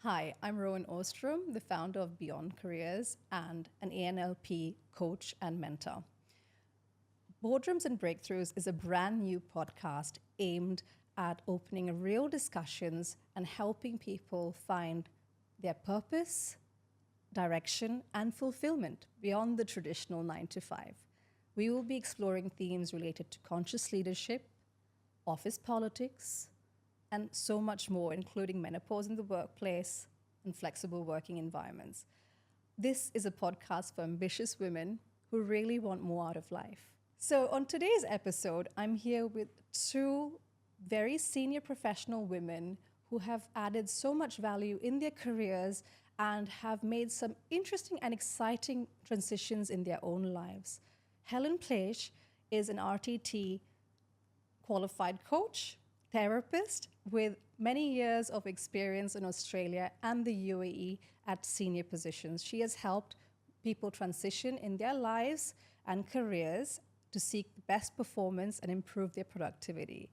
Hi, I'm Rowan Ostrom, the founder of Beyond Careers and an ANLP coach and mentor. Boardrooms and Breakthroughs is a brand new podcast aimed at opening real discussions and helping people find their purpose, direction, and fulfillment beyond the traditional 9 to 5. We will be exploring themes related to conscious leadership, office politics, and so much more, including menopause in the workplace and flexible working environments. This is a podcast for ambitious women who really want more out of life. So, on today's episode, I'm here with two very senior professional women who have added so much value in their careers and have made some interesting and exciting transitions in their own lives. Helen Pleic is an RTT qualified coach, therapist with many years of experience in Australia and the UAE at senior positions. She has helped people transition in their lives and careers to seek the best performance and improve their productivity.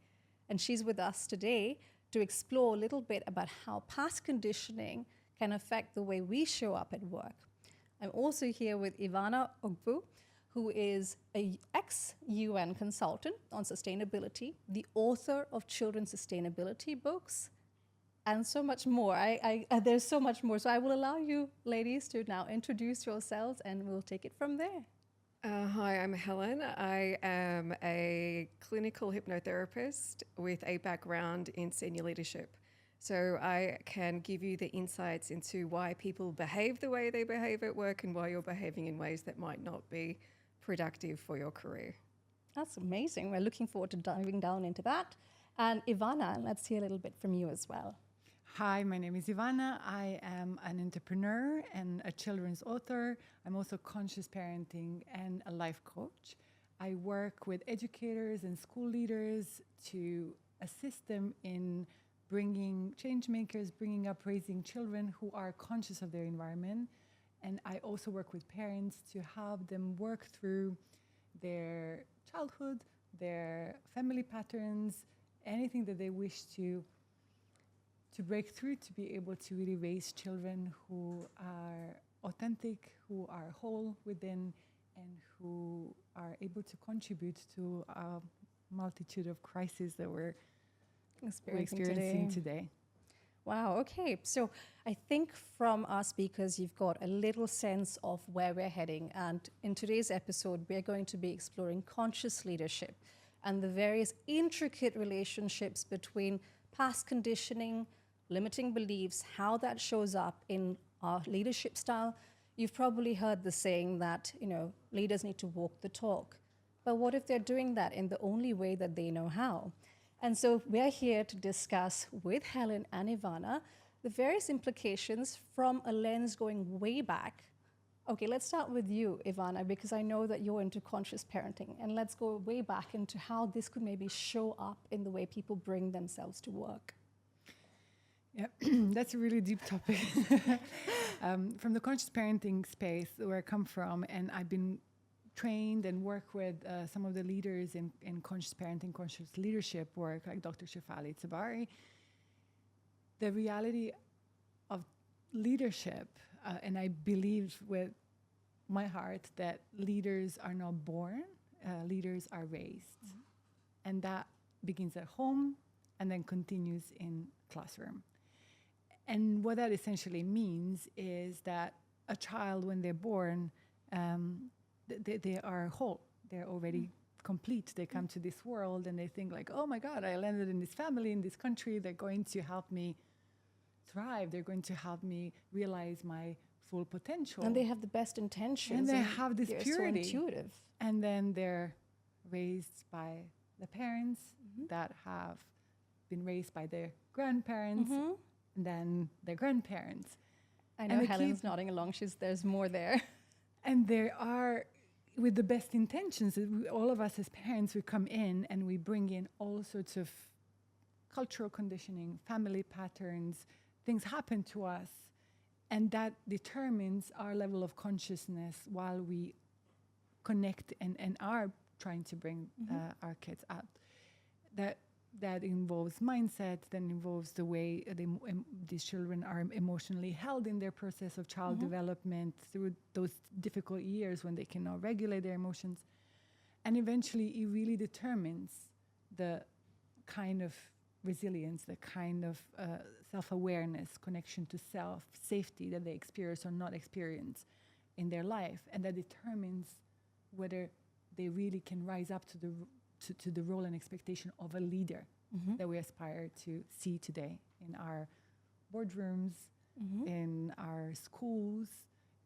And she's with us today to explore a little bit about how past conditioning can affect the way we show up at work. I'm also here with Ivana Ogbu, who is an ex-UN consultant on sustainability, the author of children's sustainability books, and so much more. There's so much more. So I will allow you ladies to now introduce yourselves and we'll take it from there. Hi, I'm Helen. I am a clinical hypnotherapist with a background in senior leadership. So I can give you the insights into why people behave the way they behave at work and why you're behaving in ways that might not be productive for your career. That's amazing. We're looking forward to diving down into that. And Ivana, let's hear a little bit from you as well. Hi, my name is Ivana. I am an entrepreneur and a children's author. I'm also conscious parenting and a life coach. I work with educators and school leaders to assist them in bringing change makers, bringing up raising children who are conscious of their environment. And I also work with parents to help them work through their childhood, their family patterns, anything that they wish to break through to be able to really raise children who are authentic, who are whole within, and who are able to contribute to a multitude of crises that we're experiencing today. Wow, okay. So I think from our speakers, you've got a little sense of where we're heading. And in today's episode, we're going to be exploring conscious leadership and the various intricate relationships between past conditioning, limiting beliefs, how that shows up in our leadership style. You've probably heard the saying that, leaders need to walk the talk. But what if they're doing that in the only way that they know how? And so we're here to discuss with Helen and Ivana the various implications from a lens going way back. Okay, let's start with you, Ivana, because I know that you're into conscious parenting. And let's go way back into how this could maybe show up in the way people bring themselves to work. Yeah, that's a really deep topic. From the conscious parenting space where I come from, and I've been trained and work with some of the leaders in conscious parenting, conscious leadership work, like Dr. Shefali Tabari. The reality of leadership, and I believe with my heart that leaders are not born, leaders are raised. Mm-hmm. And that begins at home and then continues in classroom. And what that essentially means is that a child, when they're born, they are whole. They're already complete. They come to this world and they think like, oh my God, I landed in this family, in this country. They're going to help me thrive. They're going to help me realize my full potential. And they have the best intentions. And they have this purity. So intuitive. And then they're raised by the parents that have been raised by their grandparents, and then their grandparents. I know Helen's nodding along. There's more there. And there are, with the best intentions, all of us as parents, we come in and we bring in all sorts of cultural conditioning, family patterns, things happen to us, and that determines our level of consciousness while we connect and are trying to bring our kids out. That that involves mindset, that involves the way these children are emotionally held in their process of child development through those difficult years when they cannot regulate their emotions. And eventually it really determines the kind of resilience, the kind of self-awareness, connection to self, safety that they experience or not experience in their life. And that determines whether they really can rise up to the role and expectation of a leader that we aspire to see today in our boardrooms, in our schools,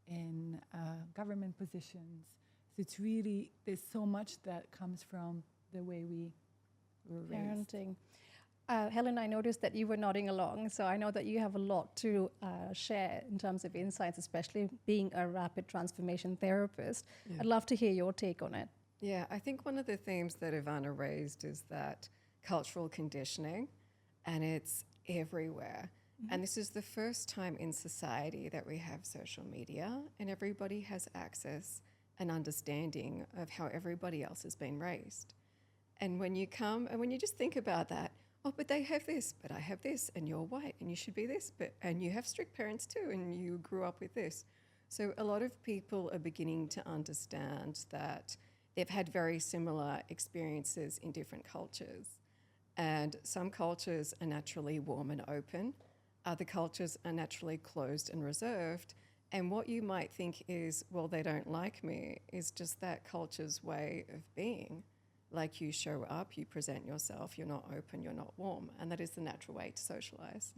in government positions. So it's really, there's so much that comes from the way we were raised. Parenting. Helen, I noticed that you were nodding along, so I know that you have a lot to share in terms of insights, especially being a rapid transformation therapist. Yeah. I'd love to hear your take on it. Yeah, I think one of the themes that Ivana raised is that cultural conditioning, and it's everywhere. And this is the first time in society that we have social media and everybody has access and understanding of how everybody else has been raised. And when you come and when you just think about that, oh, but they have this, but I have this, and you're white, and you should be this, and you have strict parents too, and you grew up with this. So a lot of people are beginning to understand that they've had very similar experiences in different cultures. And some cultures are naturally warm and open. Other cultures are naturally closed and reserved. And what you might think is, well, they don't like me, is just that culture's way of being. Like, you show up, you present yourself, you're not open, you're not warm. And that is the natural way to socialize.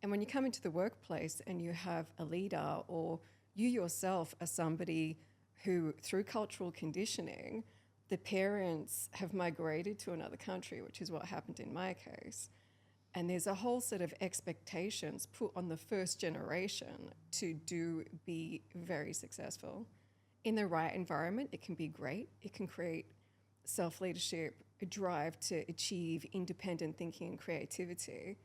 And when you come into the workplace and you have a leader, or you yourself are somebody who, through cultural conditioning, the parents have migrated to another country, which is what happened in my case. And there's a whole set of expectations put on the first generation to be very successful. In the right environment, it can be great. It can create self-leadership, a drive to achieve independent thinking and creativity.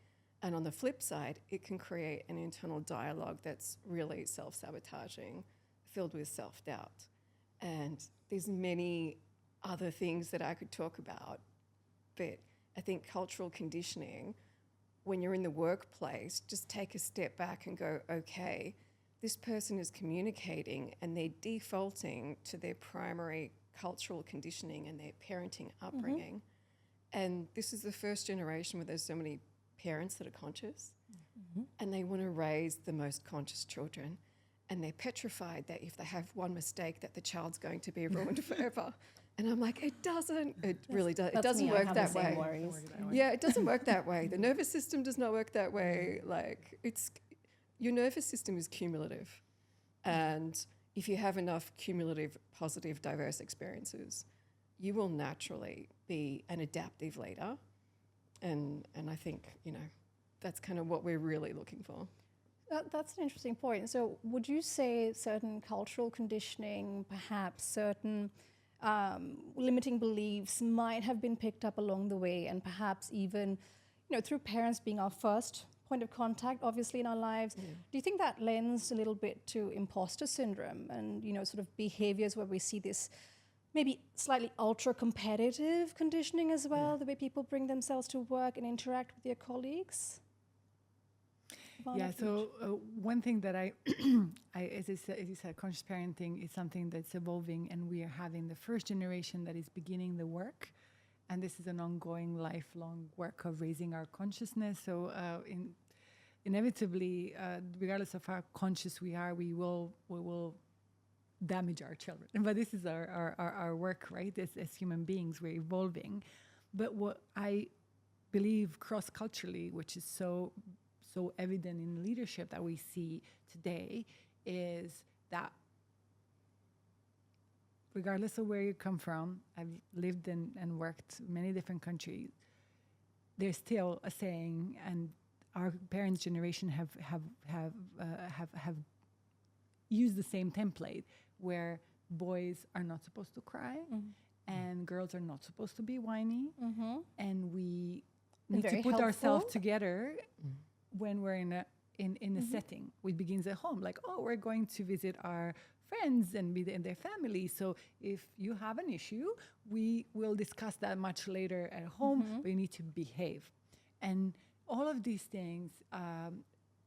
And on the flip side, it can create an internal dialogue that's really self-sabotaging, filled with self-doubt. And there's many other things that I could talk about, but I think cultural conditioning, when you're in the workplace, just take a step back and go, okay, this person is communicating and they're defaulting to their primary cultural conditioning and their parenting upbringing. And this is the first generation where there's so many parents that are conscious and they want to raise the most conscious children. And they're petrified that if they have one mistake that the child's going to be ruined forever. And I'm like, it really does. It doesn't work that way. Yeah, it doesn't work that way. The nervous system does not work that way. Like, your nervous system is cumulative. And if you have enough cumulative, positive, diverse experiences, you will naturally be an adaptive leader. And I think, that's kind of what we're really looking for. That's an interesting point. So would you say certain cultural conditioning, perhaps certain limiting beliefs might have been picked up along the way, and perhaps even, through parents being our first point of contact, obviously, in our lives? Do you think that lends a little bit to imposter syndrome and, sort of behaviors where we see this maybe slightly ultra-competitive conditioning as well, the way people bring themselves to work and interact with their colleagues? Yeah, so one thing that as you said, conscious parenting is something that's evolving, and we are having the first generation that is beginning the work, and this is an ongoing, lifelong work of raising our consciousness. So inevitably, regardless of how conscious we are, we will damage our children. But this is our work, right? As human beings, we're evolving. But what I believe cross-culturally, which is so evident in leadership that we see today, is that regardless of where you come from, I've lived and worked in many different countries, there's still a saying, and our parents' generation have used the same template, where boys are not supposed to cry and girls are not supposed to be whiny, and we need to put ourselves together when we're in a setting. It begins at home, like, oh, we're going to visit our friends and be in their family. So if you have an issue, we will discuss that much later at home, but you need to behave. And all of these things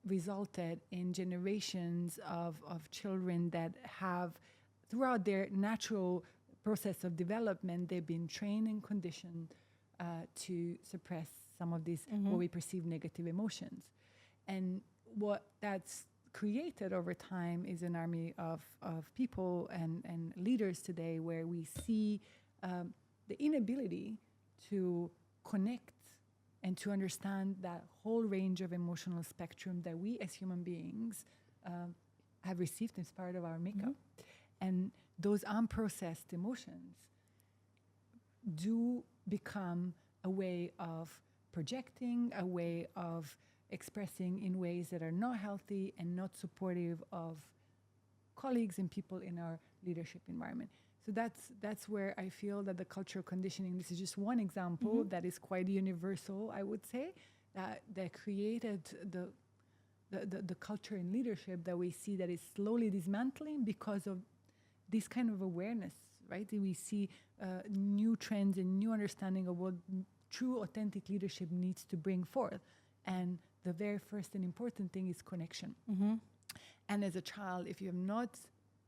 resulted in generations of children that have, throughout their natural process of development, they've been trained and conditioned to suppress some of these what we perceive negative emotions. And what that's created over time is an army of people and leaders today where we see the inability to connect and to understand that whole range of emotional spectrum that we as human beings have received as part of our makeup. And those unprocessed emotions do become a way of projecting, a way of expressing in ways that are not healthy and not supportive of colleagues and people in our leadership environment. So that's where I feel that the cultural conditioning, this is just one example that is quite universal, I would say, that created the culture in leadership that we see that is slowly dismantling because of this kind of awareness, right? We see new trends and new understanding of what true authentic leadership needs to bring forth. And the very first and important thing is connection. And as a child, if you have not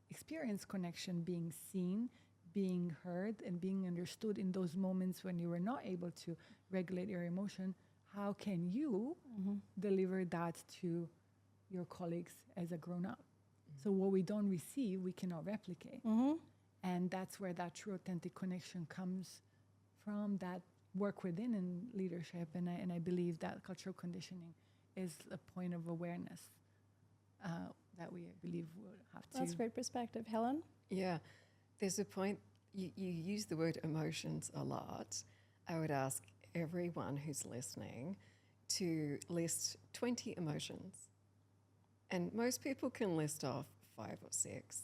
experienced connection, being seen, being heard, and being understood in those moments when you were not able to regulate your emotion, how can you deliver that to your colleagues as a grown-up? So what we don't receive, we cannot replicate. And that's where that true authentic connection comes from, that work within in leadership. And I believe that cultural conditioning is a point of awareness that we believe will have to. That's great perspective. Helen? Yeah, there's a point, you use the word emotions a lot. I would ask everyone who's listening to list 20 emotions. And most people can list off 5 or 6.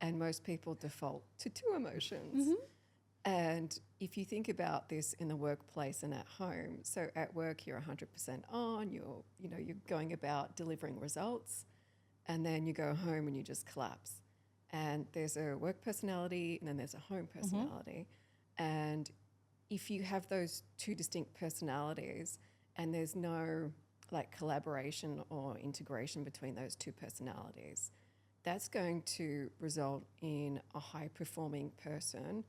And most people default to 2 emotions. And if you think about this in the workplace and at home, so at work you're 100% on, you're going about delivering results, and then you go home and you just collapse. And there's a work personality and then there's a home personality. And if you have those 2 distinct personalities and there's no like collaboration or integration between those 2 personalities, that's going to result in a high-performing person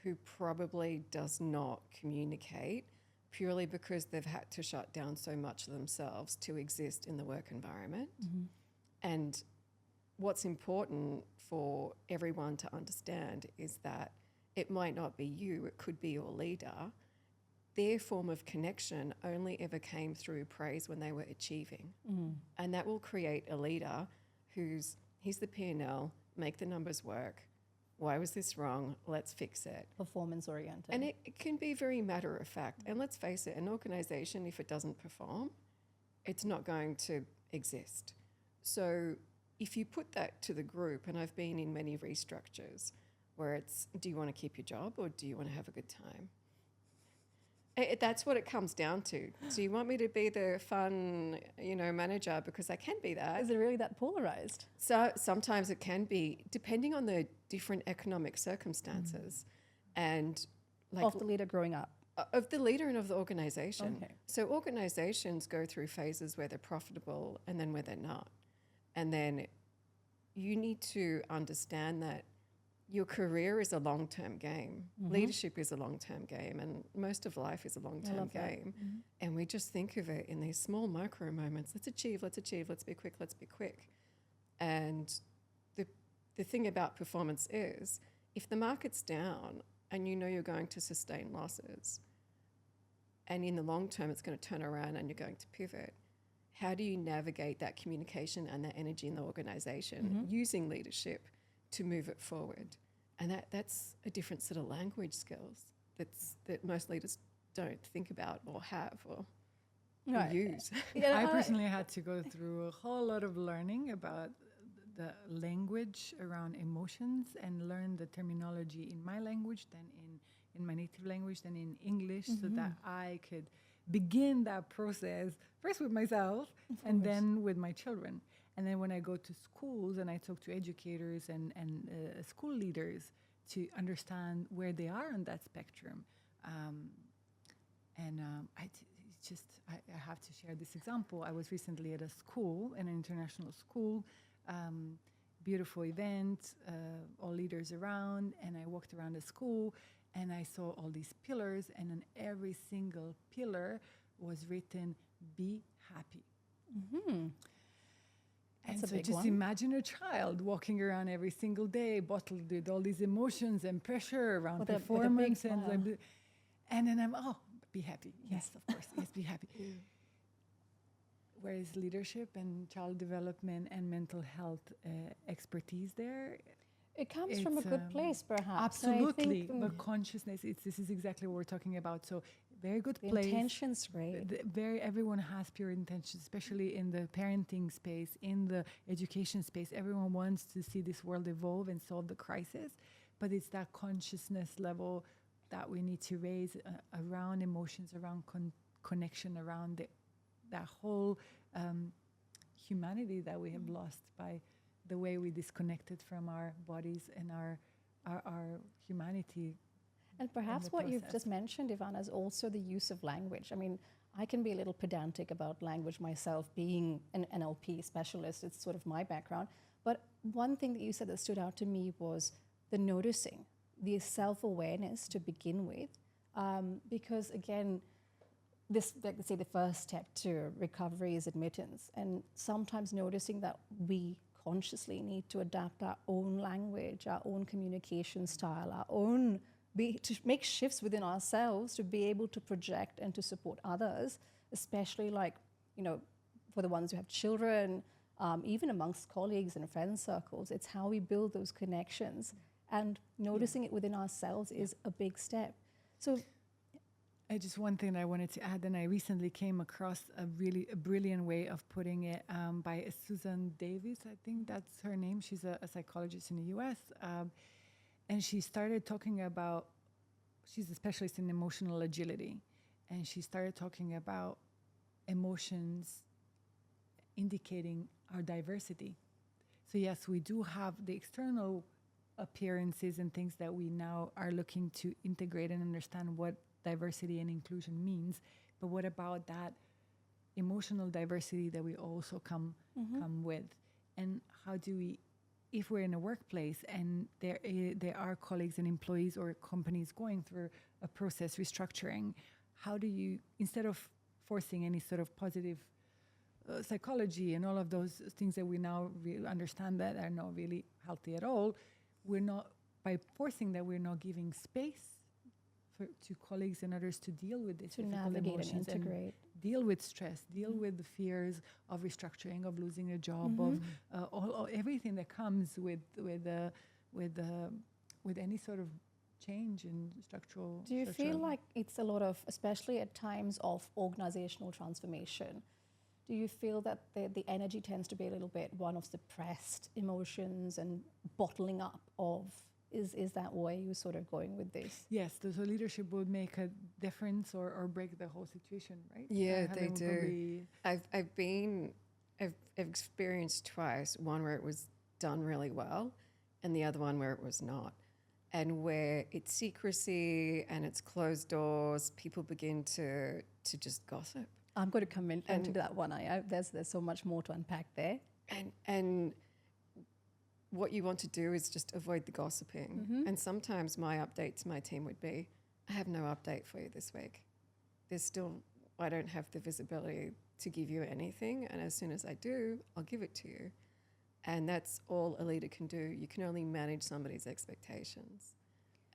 who probably does not communicate purely because they've had to shut down so much of themselves to exist in the work environment. And what's important for everyone to understand is that it might not be you, it could be your leader. Their form of connection only ever came through praise when they were achieving. And that will create a leader who's, here's the P&L, make the numbers work. Why was this wrong? Let's fix it. Performance oriented. And it can be very matter of fact. And let's face it, an organization, if it doesn't perform, it's not going to exist. So if you put that to the group, and I've been in many restructures where it's, do you want to keep your job or do you want to have a good time? That's what it comes down to. Do you want me to be the fun, manager because I can be that? Is it really that polarized? So sometimes it can be, depending on the different economic circumstances, and like Of the leader growing up. Of the leader and of the organization. Okay. So organizations go through phases where they're profitable and then where they're not. And then you need to understand that your career is a long-term game. Leadership is a long-term game, and most of life is a long-term game. And we just think of it in these small micro moments. Let's achieve, let's be quick. And the thing about performance is, if the market's down and you know you're going to sustain losses, and in the long term it's going to turn around and you're going to pivot, how do you navigate that communication and that energy in the organization using leadership to move it forward? And that's a different sort of language skills that most leaders don't think about or have or use. I personally had to go through a whole lot of learning about the language around emotions and learn the terminology in my language, then in my native language, then in English, so that I could begin that process first with myself and then with my children. And then when I go to schools and I talk to educators and school leaders to understand where they are on that spectrum. I have to share this example. I was recently at a school, an international school, beautiful event, all leaders around, and I walked around the school and I saw all these pillars, and on every single pillar was written, "Be happy." Mm-hmm. And That's a so big just one. imagine a child walking around every single day, bottled with all these emotions and pressure around With a big performance, and smile. and then be happy. Yes, of course. Yes, be happy. Whereas leadership and child development and mental health expertise there, It comes from a it's, good place, perhaps. And I absolutely. think, But consciousness, this is exactly what we're talking about. So very good the place. intention's great. Everyone has pure intentions, especially in the parenting space, in the education space. Everyone wants to see this world evolve and solve the crisis, but it's that consciousness level that we need to raise around emotions, around connection, around that whole humanity that we have lost by the way we disconnected from our bodies and our humanity. And perhaps the what you've process. just mentioned, Ivana, is also the use of language. I mean, I can be a little pedantic about language myself, being an NLP specialist. It's sort of my background. But one thing that you said that stood out to me was the noticing, the self-awareness to begin with. Because again, this, like they say, the first step to recovery is admittance. And sometimes noticing that we consciously need to adapt our own language, our own communication style, our own to make shifts within ourselves to be able to project and to support others, especially like, for the ones who have children, even amongst colleagues and friend circles. It's how we build those connections, and noticing it within ourselves is a big step. So Just one thing I wanted to add, and I recently came across a brilliant way of putting it by Susan Davis. I think that's her name. She's a psychologist in the U.S. And she started talking about, she's a specialist in emotional agility, and she started talking about emotions indicating our diversity. So yes, we do have the external appearances and things that we now are looking to integrate and understand what diversity and inclusion means, but what about that emotional diversity that we also come with? And how do we, if we're in a workplace and there are colleagues and employees or companies going through a process restructuring, how do you, instead of forcing any sort of positive psychology and all of those things that we now understand that are not really healthy at all, we're not, by forcing that, we're not giving space to colleagues and others to deal with this, to navigate and integrate, deal with stress, deal with the fears of restructuring, of losing a job, of everything that comes with any sort of change in structural. Do you feel like it's a lot of, especially at times of organizational transformation, do you feel that the energy tends to be a little bit one of suppressed emotions and bottling up of? Is that where you're sort of going with this? Yes, so leadership would make a difference or break the whole situation, right? Yeah, they do. I've experienced twice, one where it was done really well and the other one where it was not. And where it's secrecy and it's closed doors, people begin to just gossip. I'm going to come into that one. There's so much more to unpack there. And what you want to do is just avoid the gossiping. And sometimes my update to my team would be, I have no update for you this week. I don't have the visibility to give you anything. And as soon as I do, I'll give it to you. And that's all a leader can do. You can only manage somebody's expectations.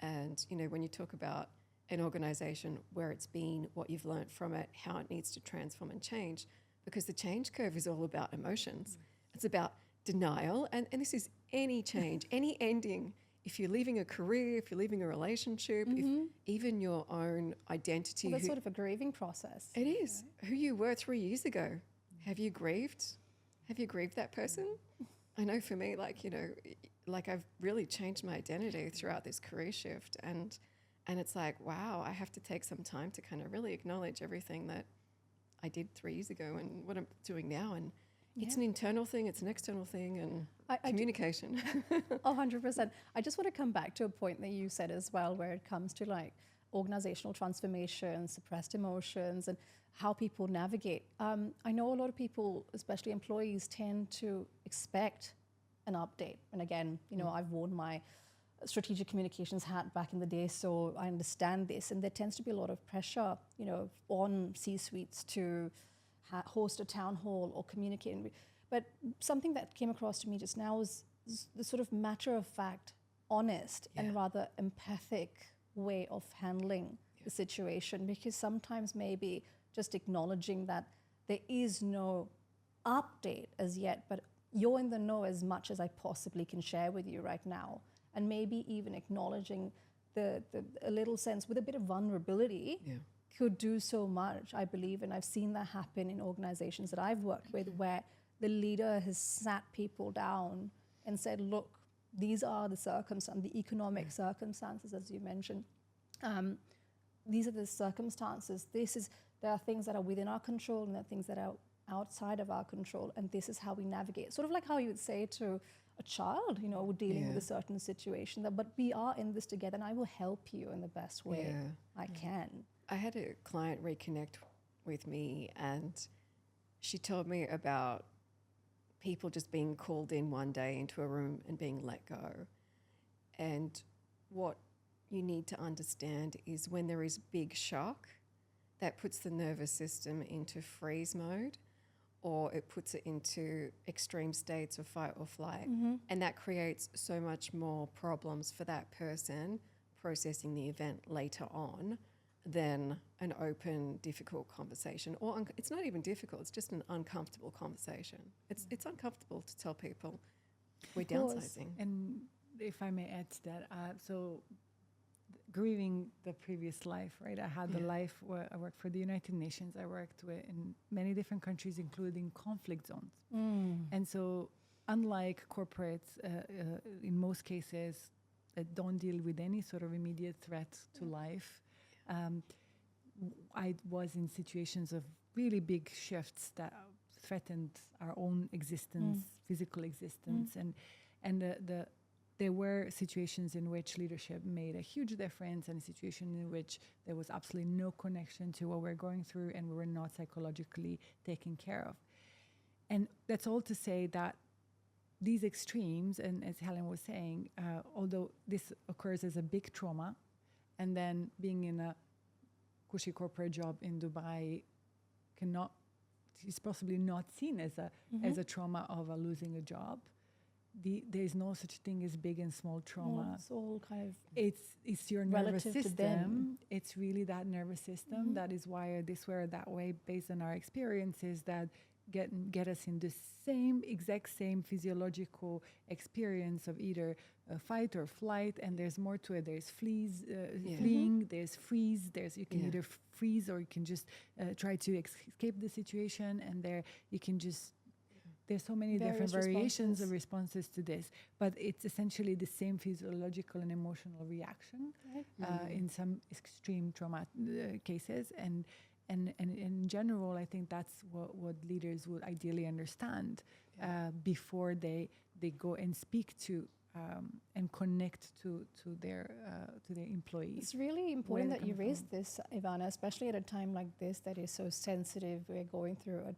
And, when you talk about an organization, where it's been, what you've learned from it, how it needs to transform and change, because the change curve is all about emotions. It's about denial, and this is any change, any ending. If you're leaving a career, if you're leaving a relationship, if even your own identity. Well, that's sort of a grieving process. It is. Right? Who you were 3 years ago. Have you grieved? Have you grieved that person? I know for me, I've really changed my identity throughout this career shift, and And it's like, wow, I have to take some time to kind of really acknowledge everything that I did 3 years ago and what I'm doing now. And it's an internal thing, it's an external thing, and communication. 100%. I just want to come back to a point that you said as well, where it comes to like organizational transformation, suppressed emotions, and how people navigate. I know a lot of people, especially employees, tend to expect an update. And again, I've worn my strategic communications hat back in the day, so I understand this. And there tends to be a lot of pressure, on C-suites to host a town hall or communicate. But something that came across to me just now was the sort of matter-of-fact, honest, and rather empathic way of handling the situation. Because sometimes maybe just acknowledging that there is no update as yet, but you're in the know as much as I possibly can share with you right now. And maybe even acknowledging a little sense with a bit of vulnerability could do so much, I believe. And I've seen that happen in organizations that I've worked with, where the leader has sat people down and said, look, these are the circumstances, the economic circumstances, as you mentioned. These are the circumstances. There are things that are within our control, and there are things that are outside of our control. And this is how we navigate. Sort of like how you would say to a child, dealing with a certain situation, but we are in this together, and I will help you in the best way I can. I had a client reconnect with me, and she told me about people just being called in one day into a room and being let go. And what you need to understand is when there is big shock, that puts the nervous system into freeze mode, or it puts it into extreme states of fight or flight. And that creates so much more problems for that person processing the event later on than an open, difficult conversation. Or it's not even difficult, it's just an uncomfortable conversation. It's uncomfortable to tell people we're downsizing. And if I may add to that, so grieving the previous life, right? I had the life where I worked for the United Nations. I worked in many different countries, including conflict zones. And so unlike corporates, in most cases, that don't deal with any sort of immediate threat to life, I was in situations of really big shifts that threatened our own existence, physical existence. And there were situations in which leadership made a huge difference, and a situation in which there was absolutely no connection to what we're going through, and we were not psychologically taken care of. And that's all to say that these extremes, and as Helen was saying, although this occurs as a big trauma, and then being in a cushy corporate job in Dubai is possibly not seen as a trauma of losing a job. There is no such thing as big and small trauma. No, it's all kind of it's your nervous relative to system. them. It's really that nervous system that is wired this way or that way based on our experiences that get us in the exact same physiological experience of either fight or flight. And there's more to it. There's fleeing, there's freeze, you can either freeze, or you can just try to escape the situation, and there you can just there's so many different variations of responses to this, but it's essentially the same physiological and emotional reaction in some extreme trauma cases. And in general, I think that's what leaders would ideally understand before they go and speak to and connect to their employees. It's really important that you raised this, Ivana, especially at a time like this that is so sensitive. We're going through a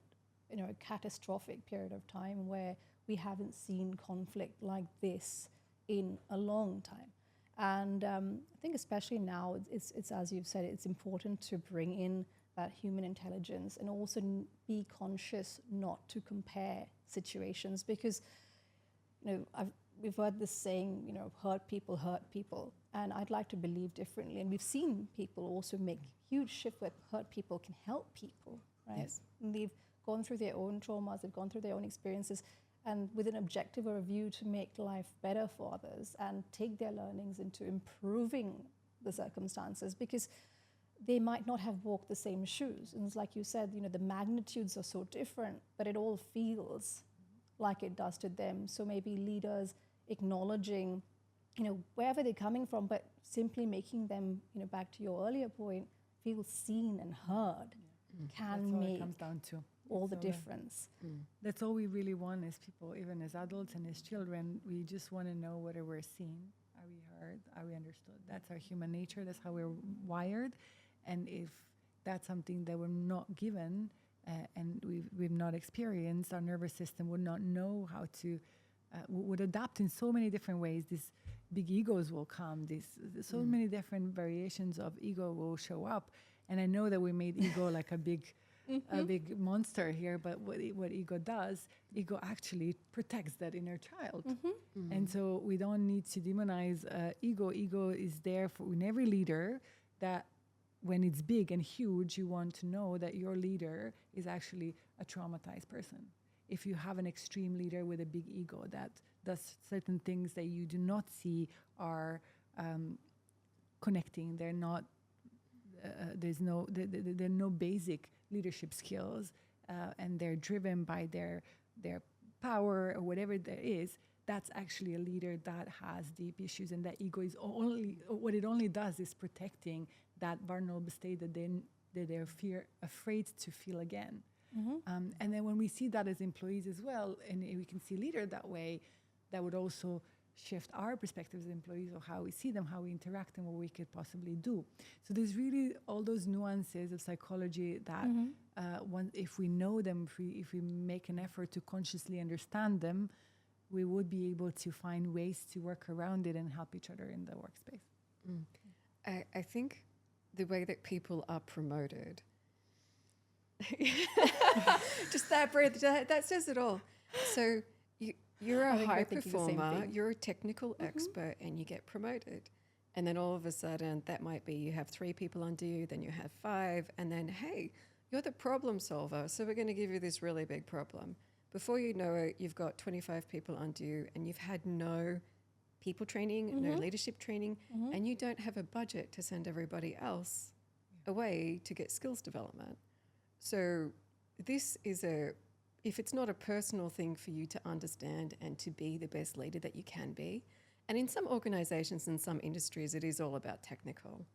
catastrophic period of time where we haven't seen conflict like this in a long time. And I think especially now, it's as you've said, it's important to bring in that human intelligence and also be conscious not to compare situations, because we've heard this saying, hurt people, and I'd like to believe differently. And we've seen people also make huge shift where hurt people can help people, right? Yes. And they've gone through their own traumas, they've gone through their own experiences, and with an objective or a view to make life better for others and take their learnings into improving the circumstances, because they might not have walked the same shoes. And it's like you said, the magnitudes are so different, but it all feels like it does to them. So maybe leaders acknowledging, wherever they're coming from, but simply making them, back to your earlier point, feel seen and heard can That's all it make comes down to. all the That's all difference. That's all we really want as people, even as adults and as children. We just want to know whether we're seen, are we heard, are we understood. That's our human nature. That's how we're wired. And if that's something that we're not given and we've not experienced, our nervous system would not know how to, would adapt in so many different ways. These big egos will come. So many different variations of ego will show up. And I know that we made ego like a big monster here, but what ego does, ego actually protects that inner child. And so we don't need to demonize ego. Ego is there for in every leader, that when it's big and huge, you want to know that your leader is actually a traumatized person. If you have an extreme leader with a big ego that does certain things that you do not see are connecting, they're not, there are no basic leadership skills, and they're driven by their power or whatever there is, that's actually a leader that has deep issues, and that ego is what it only does is protecting that vulnerable state that they're afraid to feel again. And then when we see that as employees as well, and we can see leader that way, that would also shift our perspectives as employees of how we see them, how we interact, and what we could possibly do. So there's really all those nuances of psychology that if we know them, if we make an effort to consciously understand them, we would be able to find ways to work around it and help each other in the workspace. I think the way that people are promoted, just that breath, that says it all. So you're a high performer, you're a technical expert, and you get promoted. And then all of a sudden, that might be you have 3 people under you, then you have 5, and then, hey, you're the problem solver, so we're going to give you this really big problem. Before you know it, you've got 25 people under you, and you've had no people training, no leadership training, and you don't have a budget to send everybody else away to get skills development. So this is if it's not a personal thing for you to understand and to be the best leader that you can be, and in some organizations and some industries, it is all about technical.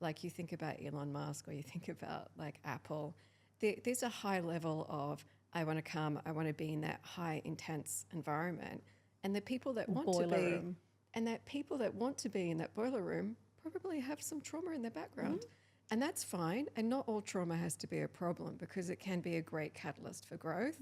Like you think about Elon Musk, or you think about like Apple, there's a high level of, I want to be in that high intense environment. And the people that want to be, and that people that want to be in that boiler room probably have some trauma in their background. And that's fine. And not all trauma has to be a problem, because it can be a great catalyst for growth.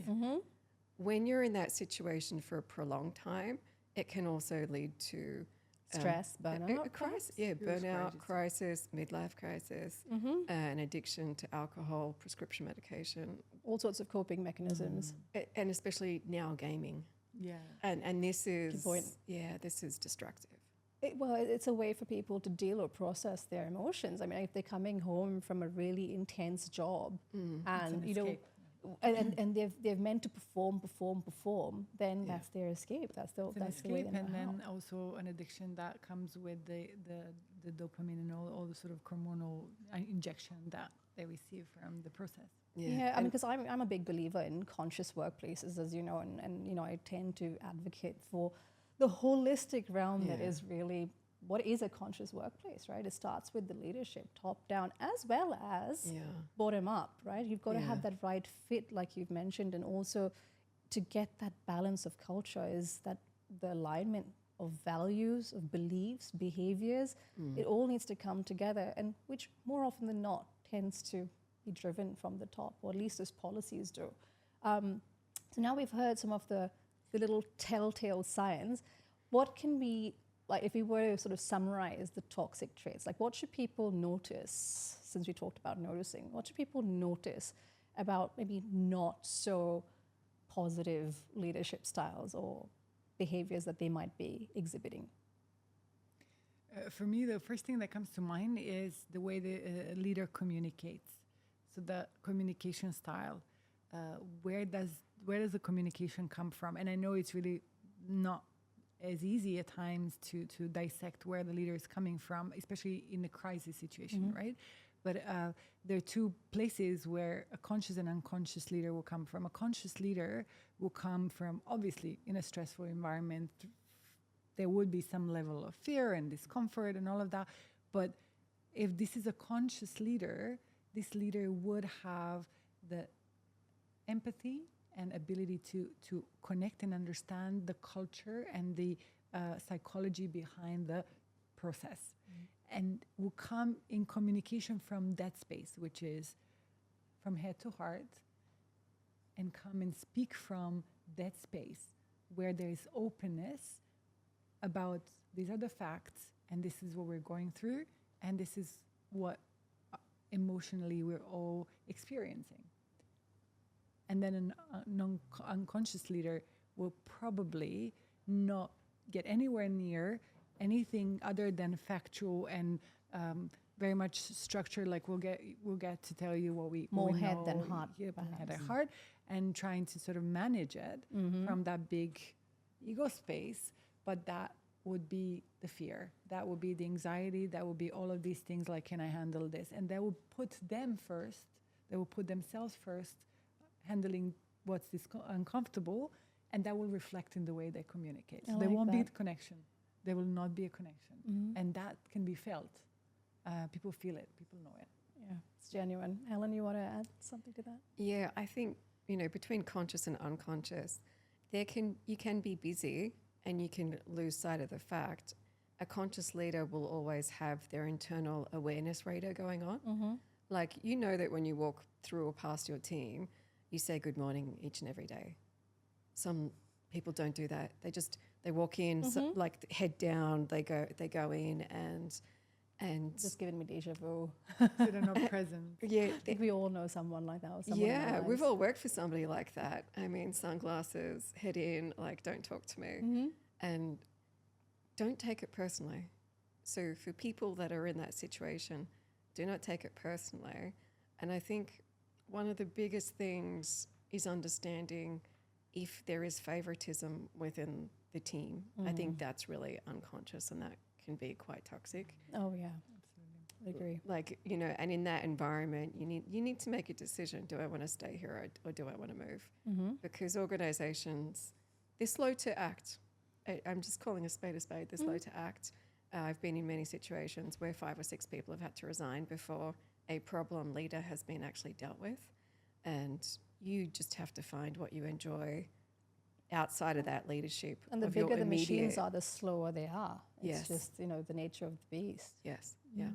When you're in that situation for a prolonged time, it can also lead to stress, burnout, burnout, crisis, midlife crisis, an addiction to alcohol, prescription medication, all sorts of coping mechanisms, and especially now gaming. And this is this is destructive. It's a way for people to deal or process their emotions. I mean, if they're coming home from a really intense job, and and they've meant to perform, then that's their escape. That's the way they know and then how. also an addiction that comes with the dopamine and all the sort of hormonal injection that they receive from the process. I mean, because I'm a big believer in conscious workplaces, as you know, and I tend to advocate for the holistic realm that is really what is a conscious workplace, right? It starts with the leadership, top down, as well as bottom up, right? You've got to have that right fit, like you've mentioned, and also to get that balance of culture is that the alignment of values, of beliefs, behaviors, it all needs to come together, and which more often than not tends to be driven from the top, or at least as policies do. So now we've heard some of the little telltale signs. What can we, like if we were to sort of summarize the toxic traits, like what should people notice, since we talked about noticing, what should people notice about maybe not so positive leadership styles or behaviors that they might be exhibiting? For me, the first thing that comes to mind is the way the leader communicates. So the communication style, where does the communication come from? And I know it's really not as easy at times to dissect where the leader is coming from, especially in a crisis situation, right? But there are 2 places where a conscious and unconscious leader will come from. A conscious leader will come from, obviously, in a stressful environment. there would be some level of fear and discomfort and all of that. But if this is a conscious leader, this leader would have the empathy and ability to connect and understand the culture and the psychology behind the process. And will come in communication from that space, which is from head to heart, and come and speak from that space where there is openness about these are the facts and this is what we're going through and this is what emotionally we're all experiencing. And then an unconscious leader will probably not get anywhere near anything other than factual and very much structured. Like we'll get to tell you what we More what we head know, than heart, head perhaps. than heart, and trying to sort of manage it from that big ego space. But that would be the fear. That would be the anxiety. That would be all of these things. Like, can I handle this? And that will put them first. They will put themselves first, handling what's uncomfortable, and that will reflect in the way they communicate. So there won't be a connection. There will not be a connection. And that can be felt. People feel it. People know it. Yeah, it's genuine. Helen, you want to add something to that? Yeah, I think, between conscious and unconscious, you can be busy and you can lose sight of the fact. A conscious leader will always have their internal awareness radar going on. Like, that when you walk through or past your team, you say good morning each and every day. Some people don't do that. They walk in, like head down, they go in and Just giving me deja vu. So they're not present. yeah, I think we all know someone like that. Or someone in our yeah, we've lives. all worked for somebody like that. I mean, sunglasses, head in, like, don't talk to me. And don't take it personally. So for people that are in that situation, do not take it personally. And I think one of the biggest things is understanding if there is favoritism within the team. I think that's really unconscious and that can be quite toxic. Oh yeah, I agree. Like, and in that environment, you need to make a decision. Do I want to stay here or do I want to move? Because organizations, they're slow to act. I'm just calling a spade, they're slow to act. I've been in many situations where 5 or 6 people have had to resign before a problem leader has been actually dealt with. And you just have to find what you enjoy outside of that leadership. And the of your bigger the machines immediate- are, the slower they are. It's Yes. just, the nature of the beast. Yes, yeah.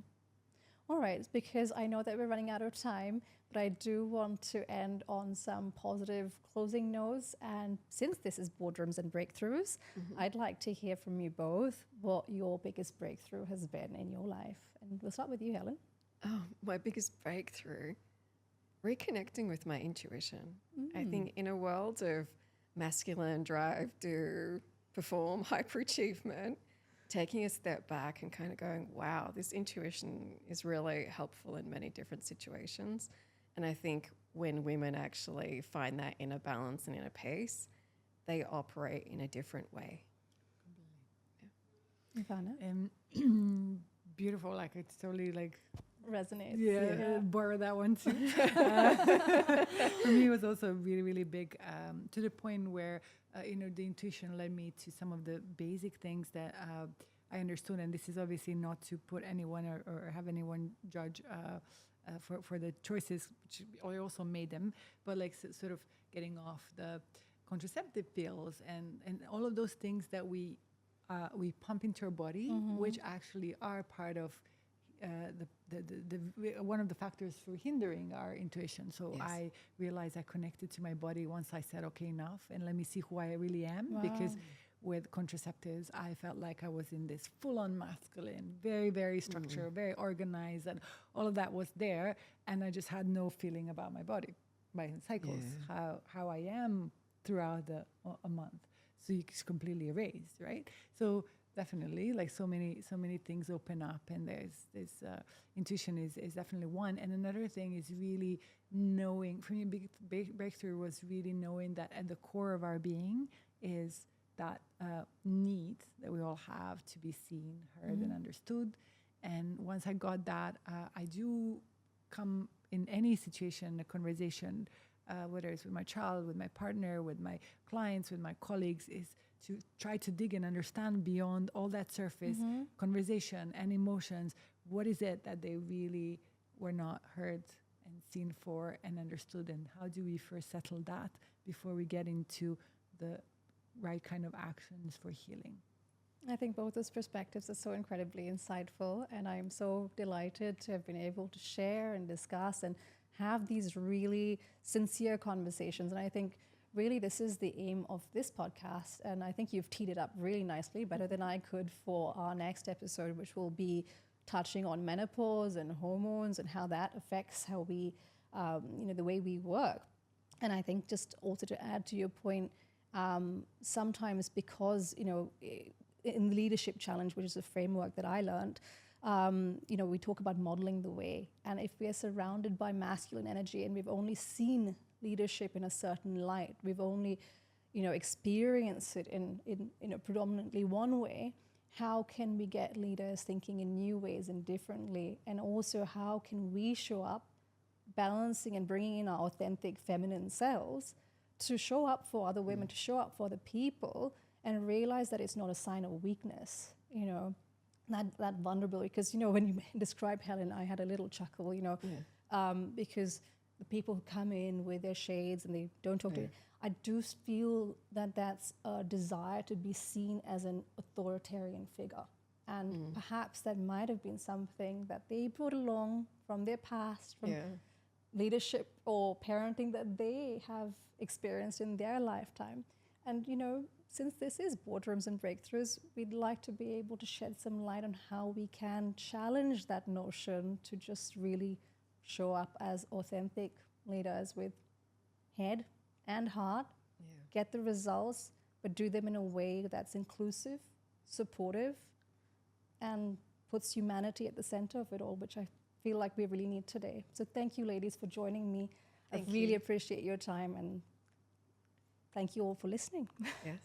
All right, because I know that we're running out of time, but I do want to end on some positive closing notes. And since this is Boardrooms and Breakthroughs, I'd like to hear from you both what your biggest breakthrough has been in your life. And we'll start with you, Helen. Oh, my biggest breakthrough, reconnecting with my intuition. I think in a world of masculine drive to perform, hyperachievement, taking a step back and kind of going, wow, this intuition is really helpful in many different situations. And I think when women actually find that inner balance and inner peace, they operate in a different way. Ivana? Beautiful. Like, it's totally like, Resonates. yeah, borrow that one too. For me, it was also really, really big, to the point where, the intuition led me to some of the basic things that I understood. And this is obviously not to put anyone or have anyone judge for the choices, which I also made them, but like sort of getting off the contraceptive pills and all of those things that we pump into our body, which actually are part of the one of the factors for hindering our intuition. So Yes. I realized I connected to my body once I said, okay, enough, and let me see who I really am. Because with contraceptives, I felt like I was in this full-on masculine, very, very structured, very organized, and all of that was there. And I just had no feeling about my body, my cycles, how I am throughout a month. So it's completely erased, right? So definitely, like so many things open up, and there's intuition is definitely one. And another thing is really knowing. For me, a big breakthrough was really knowing that at the core of our being is that need that we all have to be seen, heard, and understood. And once I got that, I do come in any situation, a conversation, whether it's with my child, with my partner, with my clients, with my colleagues, is to try to dig and understand beyond all that surface conversation and emotions. What is it that they really were not heard and seen for and understood, and how do we first settle that before we get into the right kind of actions for healing? I think both those perspectives are so incredibly insightful, and I'm so delighted to have been able to share and discuss and have these really sincere conversations. And I think really this is the aim of this podcast, and I think you've teed it up really nicely, better than I could, for our next episode, which will be touching on menopause and hormones and how that affects how we, the way we work. And I think just also to add to your point, sometimes because, in the leadership challenge, which is a framework that I learned, we talk about modeling the way. And if we are surrounded by masculine energy and we've only seen leadership in a certain light, we've only, experienced it in predominantly one way, how can we get leaders thinking in new ways and differently? And also, how can we show up balancing and bringing in our authentic feminine selves to show up for other women, to show up for other people, and realize that it's not a sign of weakness, that vulnerability. Because, when you describe Helen, I had a little chuckle, because the people who come in with their shades and they don't talk to you, I do feel that that's a desire to be seen as an authoritarian figure. And perhaps that might have been something that they brought along from their past, from leadership or parenting that they have experienced in their lifetime. And, since this is Boardrooms and Breakthroughs, we'd like to be able to shed some light on how we can challenge that notion to just really show up as authentic leaders with head and heart, get the results, but do them in a way that's inclusive, supportive, and puts humanity at the center of it all, which I feel like we really need today. So thank you, ladies, for joining me. I really appreciate your time, and thank you all for listening. Yes.